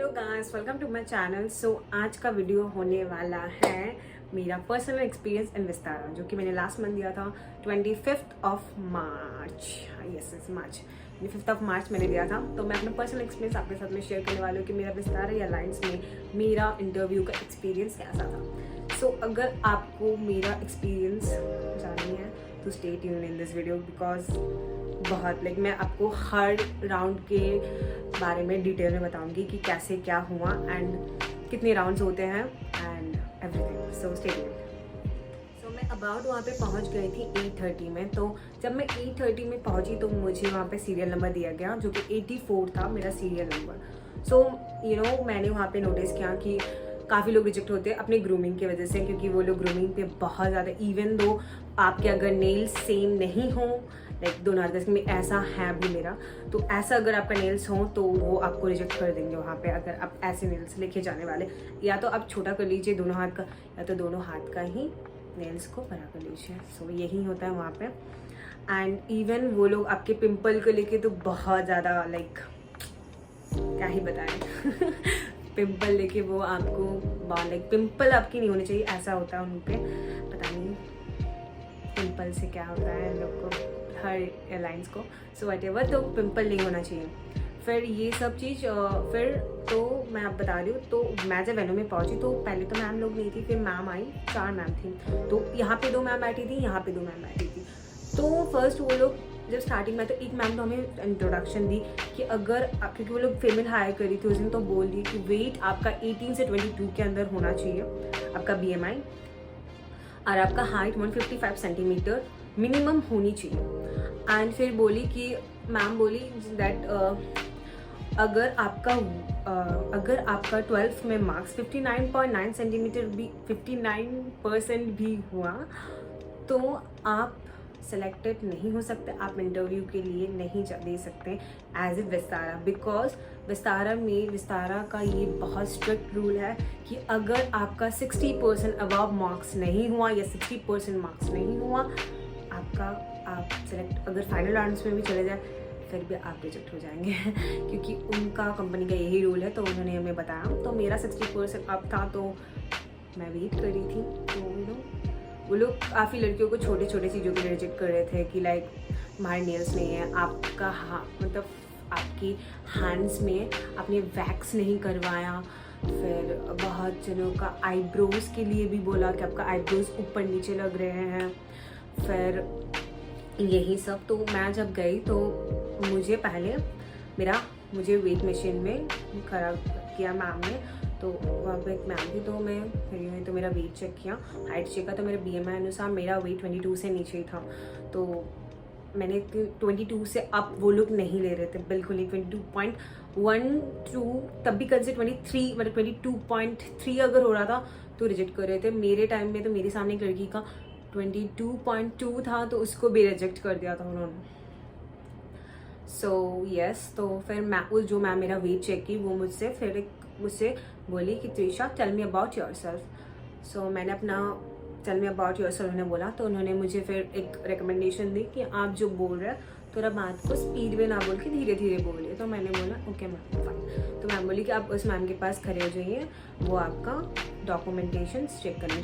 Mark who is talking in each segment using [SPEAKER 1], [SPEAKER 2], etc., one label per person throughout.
[SPEAKER 1] Hello guys, welcome to my channel. So आज का video होने वाला है मेरा पर्सनल एक्सपीरियंस इन विस्तारा, जो कि मैंने लास्ट मंथ दिया था 25th of March. Yes March, 25th of March मैंने दिया था। तो मैं अपना पर्सनल एक्सपीरियंस आपके साथ में शेयर करने वाली हूँ कि मेरा विस्तारा या लाइन्स में मेरा इंटरव्यू का एक्सपीरियंस कैसा था। सो अगर आपको मेरा एक्सपीरियंस जाननी है तो stay tune in this video, because बहुत मैं आपको हर राउंड के बारे में डिटेल में बताऊंगी कि कैसे क्या हुआ एंड कितने राउंड्स होते हैं and everything. So stay tuned. So मैं अबाउट वहाँ पे पहुँच गई थी 8:30 में। तो जब मैं 8:30 में पहुँची तो मुझे वहाँ पे सीरियल नंबर दिया गया, जो कि 84 था मेरा सीरियल नंबर। सो मैंने वहाँ पे नोटिस किया कि काफ़ी लोग रिजेक्ट होते हैं अपने ग्रूमिंग की वजह से, क्योंकि वो लोग ग्रूमिंग पे बहुत ज़्यादा, इवन दो आपके अगर नेल्स सेम नहीं हो, लाइक 2010 में ऐसा है भी मेरा, तो ऐसा अगर आपका नेल्स हो तो वो आपको रिजेक्ट कर देंगे वहाँ पे, अगर आप ऐसे नेल्स लेके जाने वाले। या तो आप छोटा कर लीजिए दोनों हाथ का, या तो दोनों हाथ का ही नेल्स को बड़ा कर लीजिए। सो यही होता है वहाँ पे। एंड इवन वो लोग आपके पिम्पल को लेके तो बहुत ज़्यादा क्या ही बताएं पिम्पल लेके वो आपको पिम्पल आपकी नहीं होनी चाहिए, ऐसा होता है उन पे, पता नहीं पिम्पल से क्या होता है लोग को, हर एयरलाइंस को। सो वट एवर, तो पिम्पल नहीं होना चाहिए। फिर ये सब चीज़ फिर तो मैं आप बता रही हूँ। तो मैं जब वेन्यू में पहुँची तो पहले तो मैम लोग नहीं थी, फिर मैम आई, 4 मैम थी। तो यहाँ पे 2 मैम बैठी थी, यहाँ पे 2 मैम बैठी थी। तो फर्स्ट वो लोग जब स्टार्टिंग में, तो एक मैम तो हमें इंट्रोडक्शन दी कि अगर क्योंकि वो लोग फीमेल हायर करी थी उस दिन, तो बोल दी कि वेट आपका 18 से 22 के अंदर होना चाहिए, आपका BMI, और आपका हाइट 155 सेंटीमीटर मिनिमम होनी चाहिए। एंड फिर बोली कि मैम बोली दैट अगर आपका 12th में मार्क्स 59.9 सेंटीमीटर भी 59% भी हुआ तो आप सेलेक्टेड नहीं हो सकते, आप इंटरव्यू के लिए नहीं दे सकते as a Vistara, because Vistara का ये बहुत स्ट्रिक्ट रूल है कि अगर आपका 60% अबव मार्क्स नहीं हुआ या 60% मार्क्स नहीं हुआ, आप सेलेक्ट, अगर फाइनल राउंड्स में भी चले जाए फिर भी आप रिजेक्ट हो जाएंगे क्योंकि उनका कंपनी का यही रूल है। तो उन्होंने हमें बताया, तो मेरा 60% अप था, तो मैं वेट कर रही थी। तो वो लोग काफ़ी लड़कियों को छोटे छोटे चीज़ों के लिए रिजेक्ट कर रहे थे कि लाइक हमारे नेल्स नहीं है, आपका मतलब आपकी हैंड्स में आपने वैक्स नहीं करवाया। फिर बहुत जनों का आईब्रोज के लिए भी बोला कि आपका आईब्रोज ऊपर नीचे लग रहे हैं। फिर यही सब। तो मैं जब गई तो मुझे पहले मुझे वेट मशीन में खड़ा किया मैम ने। तो वहाँ पे एक मैम थी, तो मैं फिर तो मेरा वेट चेक किया, हाइट चेक किया, तो मेरे BMI अनुसार मेरा वेट 22 से नीचे ही था। तो मैंने 22 से अप वो लोग नहीं ले रहे थे बिल्कुल ही। 22.12 तब भी कर से 23 मतलब 22.3 अगर हो रहा था तो रिजेक्ट कर रहे थे। मेरे टाइम में तो मेरे सामने एक लड़की का 22.2 था, तो उसको भी रिजेक्ट कर दिया था उन्होंने। सो यस, तो फिर जो मैम मेरा वेट चेक की वो मुझसे बोली कि Trisha tell me about yourself. So मैंने अपना टेल मी अबाउट योरसेल्फ उन्होंने बोला। तो उन्होंने मुझे फिर एक रिकमेंडेशन दी कि आप जो बोल रहे हैं थोड़ा बात को स्पीड में ना बोल के धीरे धीरे बोलिए। तो मैंने बोला ओके मैम फाइन। तो मैम बोली कि आप उस मैम के पास खड़े हो जाइए, वो आपका डॉक्यूमेंट्स चेक करेंगे।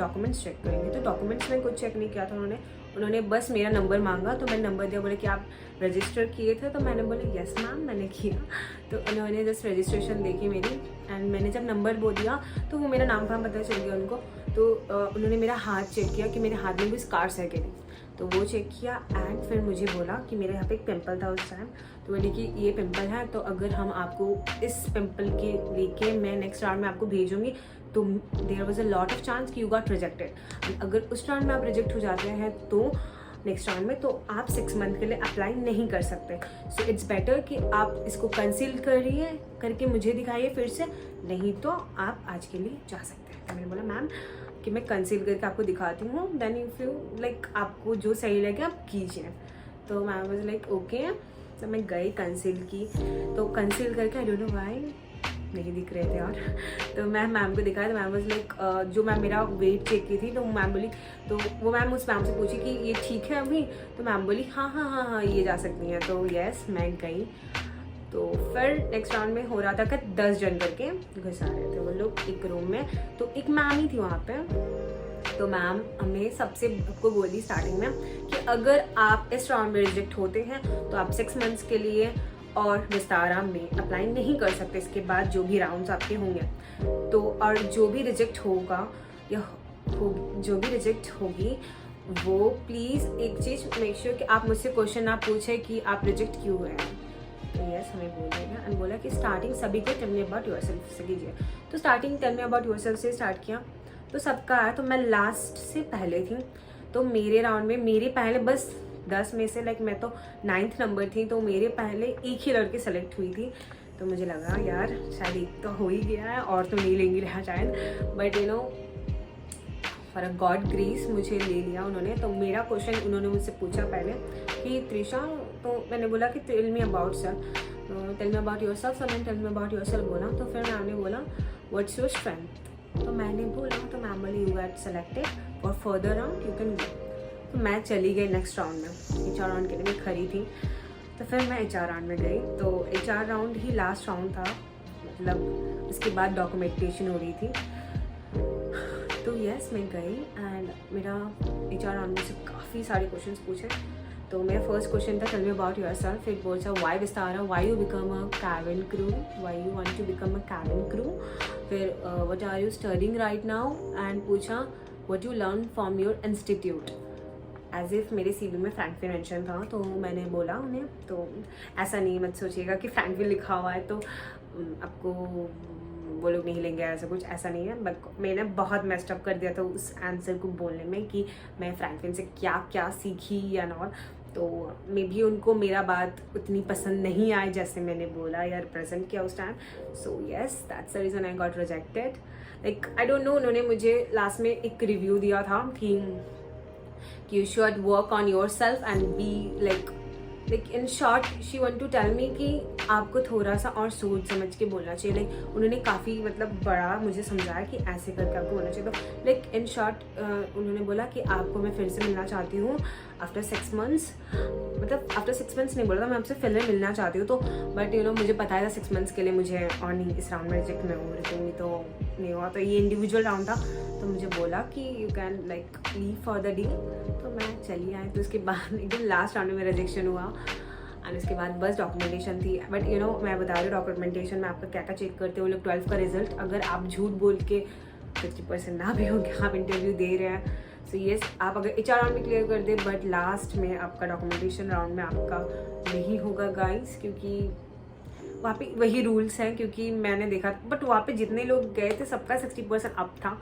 [SPEAKER 1] तो डॉक्यूमेंट्स में कुछ चेक नहीं किया था उन्होंने बस मेरा नंबर मांगा। तो मैंने नंबर दिया, बोले कि आप रजिस्टर किए थे। तो मैंने बोला यस मैम मैंने किया। तो उन्होंने जस्ट रजिस्ट्रेशन देखी मेरी, एंड मैंने जब नंबर बोल दिया तो वो मेरा नाम फाम पता चल गया उनको। तो उन्होंने मेरा हाथ चेक किया कि मेरे हाथ में भी स्कार्स है कि नहीं, तो वो चेक किया। एंड फिर मुझे बोला कि मेरे यहाँ पे एक पिंपल था उस टाइम। तो बोली कि ये पिंपल है, तो अगर हम आपको इस पिंपल के लेके मैं नेक्स्ट राउंड में आपको भेजूंगी तो there was a lot of chance कि यू गॉट रिजेक्टेड। अगर उस राउंड में आप रिजेक्ट हो जाते हैं तो नेक्स्ट राउंड में तो आप 6 मंथ के लिए अप्लाई नहीं कर सकते। सो इट्स बेटर कि आप इसको कंसील करके मुझे दिखाइए फिर से, नहीं तो आप आज के लिए जा सकते हैं। तो मैंने बोला मैम कि मैं कंसील करके आपको दिखाती हूँ, देन इफ यू आपको जो सही लगे आप कीजिए। तो मैम वाज लाइक ओके। तो मैं गई कंसील की, तो कंसील करके आई डोंट नो व्हाई नहीं दिख रहे थे। और तो मैं मैम को दिखाया, तो मैम वाज लाइक जो मैम मेरा वेट चेक की थी, तो मैम बोली, तो वो मैम उस मैम से पूछी कि ये ठीक है अभी। तो मैम बोली हाँ हाँ हाँ हाँ ये जा सकती हैं। तो यस मैं गई तो फिर नेक्स्ट राउंड में हो रहा था कि 10 जन करके घुसा रहे थे वो लोग एक रूम में। तो एक मैम ही थी वहाँ पे, तो मैम हमें सबसे को बोली स्टार्टिंग में कि अगर आप इस राउंड में रिजेक्ट होते हैं तो आप 6 मंथ्स के लिए और विस्तारा में अप्लाई नहीं कर सकते इसके बाद जो भी राउंड्स आपके होंगे। तो और जो भी रिजेक्ट होगा या जो भी रिजेक्ट होगी वो प्लीज़ एक चीज़ मेक श्योर कि आप मुझसे क्वेश्चन ना पूछे कि आप रिजेक्ट क्यों हुए हैं। तो यस हमें बोल देगा एंड बोला कि स्टार्टिंग सभी को टेल मी अबाउट योरसेल्फ से कीजिए। तो starting tell me about yourself से स्टार्ट किया तो सबका आया। तो मैं लास्ट से पहले थी, तो मेरे राउंड में मेरे पहले बस 10 में से लाइक मैं तो 9th नंबर थी, तो मेरे पहले एक ही लड़की सेलेक्ट हुई थी। तो मुझे लगा यार शायद एक तो हो ही गया है और तो नहीं लेंगी रहा शायद, but you know for a God grace मुझे ले लिया उन्होंने। तो मेरा क्वेश्चन उन्होंने मुझसे पूछा पहले कि त्रिशा, तो मैंने बोला कि tell me about sir, tell me about yourself. मैंने tell me about yourself बोला, तो फिर मैम ने बोला व्हाट्स योर स्ट्रेंथ। तो मैंने बोला, तो मैम बोली you get selected for further round you can गो। तो मैं चली गई नेक्स्ट राउंड में, HR राउंड के लिए मैं खड़ी थी। तो फिर मैं HR राउंड में गई, तो HR राउंड ही लास्ट राउंड था, मतलब उसके बाद डॉक्यूमेंटेशन हो रही थी। तो यस मैं गई एंड मेरा HR राउंड में से काफ़ी सारे क्वेश्चंस पूछे। तो मेरा फर्स्ट क्वेश्चन था टेल मी अबाउट योरसेल्फ। फिर बोला why Vistara, why you become a cabin crew, why you want to become a cabin crew. फिर what are you studying right now and पूछा what you learn from your institute. As if मेरे CV में Frankfinn mention था, तो मैंने बोला उन्हें, तो ऐसा नहीं मत सोचिएगा कि फ्रैंकफिन लिखा हुआ है तो आपको वो लोग नहीं लेंगे, ऐसा कुछ ऐसा नहीं है। बट मैंने बहुत मेस्ड अप कर दिया था उस आंसर को बोलने में कि मैं फ्रैंकफिन से क्या क्या सीखी या नॉट। तो मे भी उनको मेरा बात उतनी पसंद नहीं आई जैसे मैंने बोला या रिप्रेजेंट किया उस time. So yes that's the reason I got rejected. Like I don't know, उन्होंने मुझे लास्ट में एक रिव्यू दिया था कि you should work on yourself and be like in short she want to tell me कि आपको थोड़ा सा और सोच समझ के बोलना चाहिए। लाइक उन्होंने काफ़ी मतलब बड़ा मुझे समझाया कि ऐसे करके आपको बोलना चाहिए। तो लाइक इन शॉर्ट उन्होंने बोला कि आपको मैं फिर से मिलना चाहती हूँ आफ्टर 6 मंथ्स, मतलब आफ्टर 6 मंथ्स नहीं बोला था, मैं आपसे फिर मिलना चाहती हूँ। तो बट यू नो मुझे पता है 6 मंथ्स के लिए मुझे और नहीं इस राउंड में रिजेक्ट में हो रही तो नहीं हुआ। तो ये इंडिविजुअल राउंड था, तो मुझे बोला कि you can like leave for the deal. तो मैं चली आई। तो उसके बाद एकदम लास्ट राउंड में रिजेक्शन हुआ एंड उसके बाद बस डॉक्यूमेंटेशन थी। बट यू नो मैं बता रही हूँ डॉक्यूमेंटेशन में आपका क्या क्या चेक करते हो लोग 12th का रिजल्ट। अगर आप झूठ बोल के 50% ना भी होंगे, आप इंटरव्यू दे रहे हैं, सो येस आप अगर HR राउंड में क्लियर कर दे बट लास्ट में आपका डॉक्यूमेंटेशन राउंड में आपका नहीं होगा गाइस, क्योंकि वहाँ पे वही रूल्स हैं। क्योंकि मैंने देखा बट वहाँ पे जितने लोग गए थे सबका 60% अप था।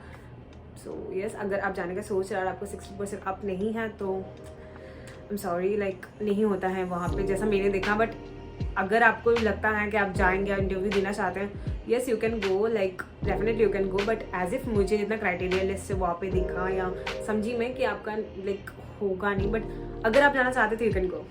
[SPEAKER 1] सो येस अगर आप जाने का सोच रहे हैं और आपको 60% अप नहीं है तो आई एम सॉरी, लाइक नहीं होता है वहाँ पे जैसा मैंने देखा। बट अगर आपको लगता है कि आप जाएंगे और इंटरव्यू देना चाहते हैं, yes you can go, like definitely you can go. But as if मुझे जितना क्राइटेरिया लिस्ट से वहाँ पे दिखा या समझी मैं कि आपका लाइक होगा नहीं, बट अगर आप जाना चाहते तो you can go.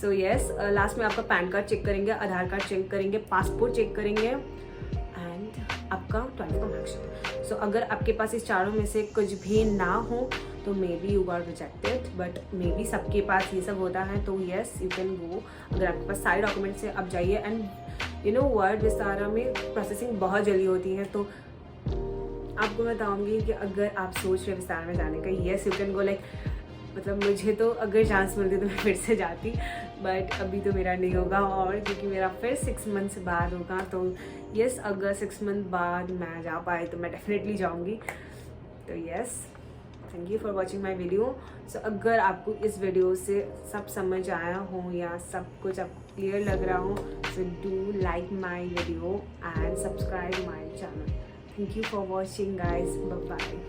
[SPEAKER 1] So yes last में आपका पैन कार्ड चेक करेंगे, आधार कार्ड चेक करेंगे, पासपोर्ट चेक करेंगे एंड आपका 12th का मार्कशीट। सो अगर आपके पास इस चारों में से कुछ भी ना हो तो may be you got rejected, but may be सबके पास ये सब होता है तो येस यू कैन गो। अगर आपके पास सारे डॉक्यूमेंट्स से आप जाइए and you know word Vistara में प्रोसेसिंग बहुत जल्दी होती है। तो आपको बताऊंगी कि अगर आप सोच रहे विस्तारा में जाने का, yes you can go. Like मतलब मुझे तो अगर चांस मिलती तो मैं फिर से जाती, बट अभी तो मेरा नहीं होगा और क्योंकि मेरा फिर 6 मंथ्स बाद होगा। तो येस अगर 6 मंथ बाद मैं जा पाए तो मैं डेफिनेटली जाऊंगी। तो yes thank you for watching my video. So अगर आपको इस वीडियो से सब समझ आया हो या सब कुछ आपको क्लियर लग रहा हो, so do like my video and subscribe my channel. Thank you for watching guys, bye bye.